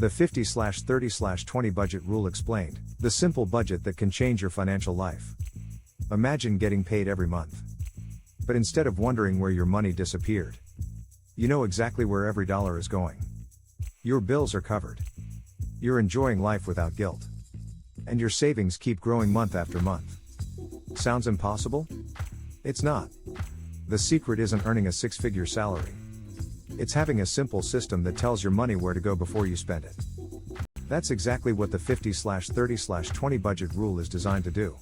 The 50/30/20 budget rule explained, the simple budget that can change your financial life. Imagine getting paid every month. But instead of wondering where your money disappeared, you know exactly where every dollar is going. Your bills are covered. You're enjoying life without guilt. And your savings keep growing month after month. Sounds impossible? It's not. The secret isn't earning a six-figure salary. It's having a simple system that tells your money where to go before you spend it. That's exactly what the 50/30/20 budget rule is designed to do.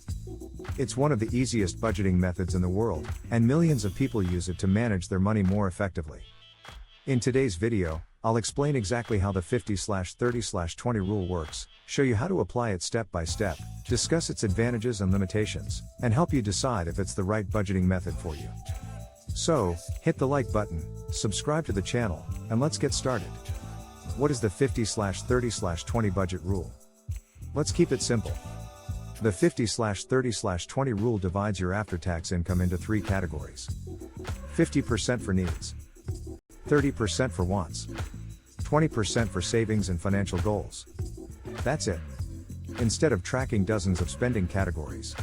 It's one of the easiest budgeting methods in the world, and millions of people use it to manage their money more effectively. In today's video, I'll explain exactly how the 50/30/20 rule works, show you how to apply it step by step, discuss its advantages and limitations, and help you decide if it's the right budgeting method for you. So, hit the like button, subscribe to the channel, and let's get started. What is the 50/30/20 budget rule? Let's keep it simple. The 50/30/20 rule divides your after-tax income into three categories. 50% for needs, 30% for wants, 20% for savings and financial goals. That's it. Instead of tracking dozens of spending categories,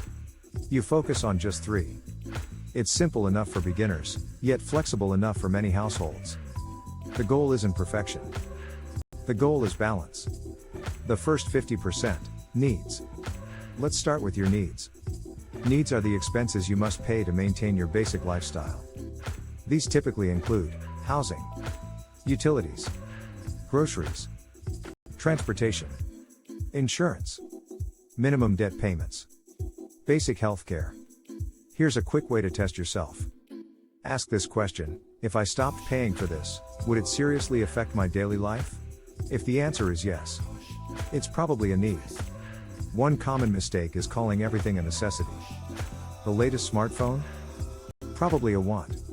you focus on just three. It's simple enough for beginners, yet flexible enough for many households. The goal isn't perfection. The goal is balance. The first 50%, needs. Let's start with your needs. Needs are the expenses you must pay to maintain your basic lifestyle. These typically include housing, utilities, groceries, transportation, insurance, minimum debt payments, basic health care. Here's a quick way to test yourself. Ask this question: if I stopped paying for this, would it seriously affect my daily life? If the answer is yes, it's probably a need. One common mistake is calling everything a necessity. The latest smartphone? Probably a want.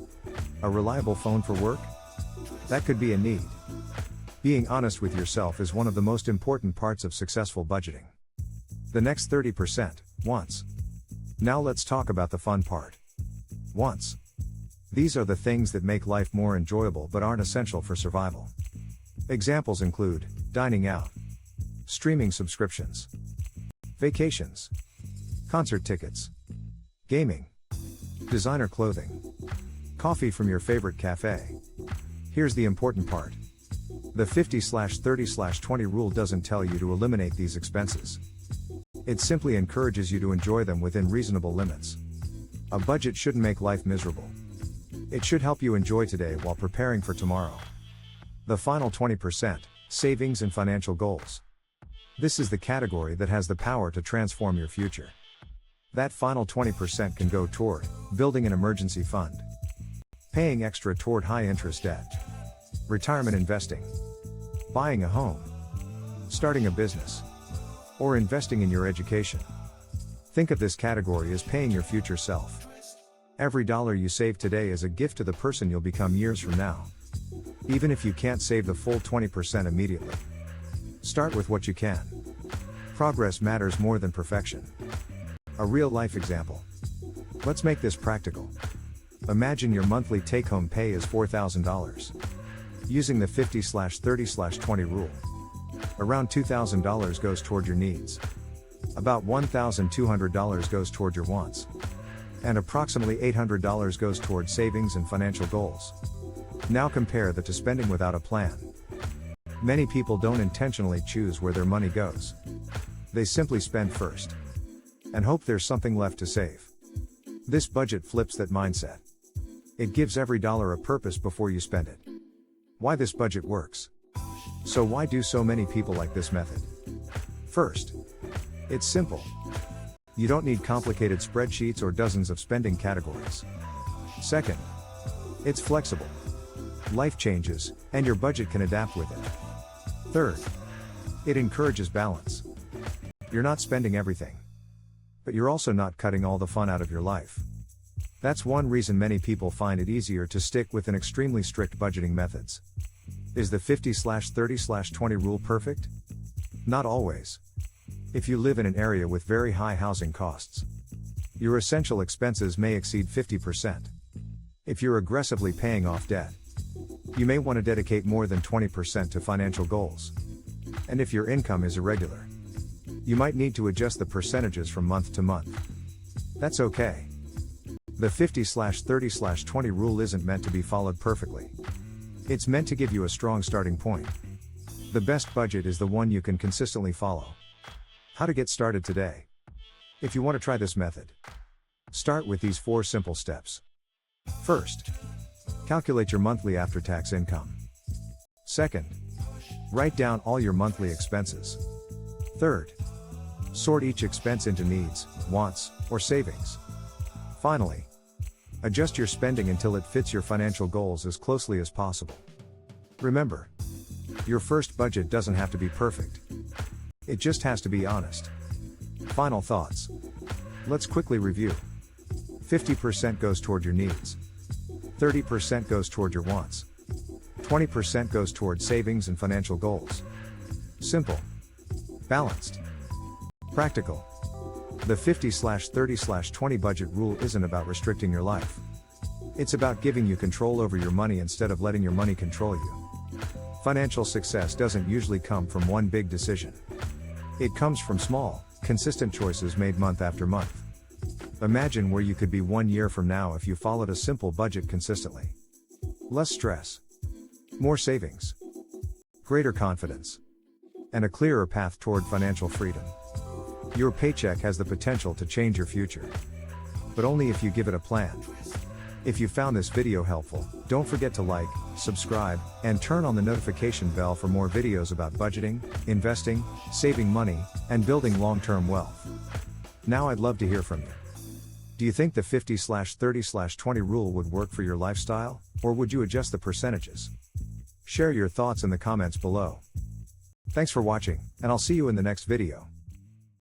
A reliable phone for work? That could be a need. Being honest with yourself is one of the most important parts of successful budgeting. The next 30%, wants. Now let's talk about the fun part. Wants. These are the things that make life more enjoyable but aren't essential for survival. Examples include dining out, streaming subscriptions, vacations, concert tickets, gaming, designer clothing, coffee from your favorite cafe. Here's the important part. The 50/30/20 rule doesn't tell you to eliminate these expenses. It simply encourages you to enjoy them within reasonable limits. A budget shouldn't make life miserable. It should help you enjoy today while preparing for tomorrow. The final 20%, savings and financial goals. This is the category that has the power to transform your future. That final 20% can go toward building an emergency fund, paying extra toward high-interest debt, retirement investing, buying a home, starting a business, or investing in your education. Think of this category as paying your future self. Every dollar you save today is a gift to the person you'll become years from now. Even if you can't save the full 20% immediately, start with what you can. Progress matters more than perfection. A real-life example. Let's make this practical. Imagine your monthly take-home pay is $4,000. Using the 50/30/20 rule, around $2,000 goes toward your needs. About $1,200 goes toward your wants. And approximately $800 goes toward savings and financial goals. Now compare that to spending without a plan. Many people don't intentionally choose where their money goes. They simply spend first and hope there's something left to save. This budget flips that mindset. It gives every dollar a purpose before you spend it. Why this budget works. So why do so many people like this method? First, it's simple. You don't need complicated spreadsheets or dozens of spending categories. Second, it's flexible. Life changes, and your budget can adapt with it. Third, it encourages balance. You're not spending everything, but you're also not cutting all the fun out of your life. That's one reason many people find it easier to stick with an extremely strict budgeting methods. Is the 50/30/20 rule perfect? Not always. If you live in an area with very high housing costs, your essential expenses may exceed 50%. If you're aggressively paying off debt, you may want to dedicate more than 20% to financial goals. And if your income is irregular, you might need to adjust the percentages from month to month. That's okay. The 50/30/20 rule isn't meant to be followed perfectly. It's meant to give you a strong starting point. The best budget is the one you can consistently follow. How to get started today? If you want to try this method, start with these 4 simple steps. First, calculate your monthly after-tax income. Second, write down all your monthly expenses. Third, sort each expense into needs, wants, or savings. Finally, adjust your spending until it fits your financial goals as closely as possible. Remember, your first budget doesn't have to be perfect. It just has to be honest. Final thoughts. Let's quickly review. 50% goes toward your needs. 30% goes toward your wants. 20% goes toward savings and financial goals. Simple. Balanced. Practical. The 50/30/20 budget rule isn't about restricting your life. It's about giving you control over your money instead of letting your money control you. Financial success doesn't usually come from one big decision. It comes from small, consistent choices made month after month. Imagine where you could be 1 year from now if you followed a simple budget consistently. Less stress, more savings, greater confidence, and a clearer path toward financial freedom. Your paycheck has the potential to change your future, but only if you give it a plan. If you found this video helpful, don't forget to like, subscribe, and turn on the notification bell for more videos about budgeting, investing, saving money, and building long-term wealth. Now I'd love to hear from you. Do you think the 50/30/20 rule would work for your lifestyle, or would you adjust the percentages? Share your thoughts in the comments below. Thanks for watching, and I'll see you in the next video.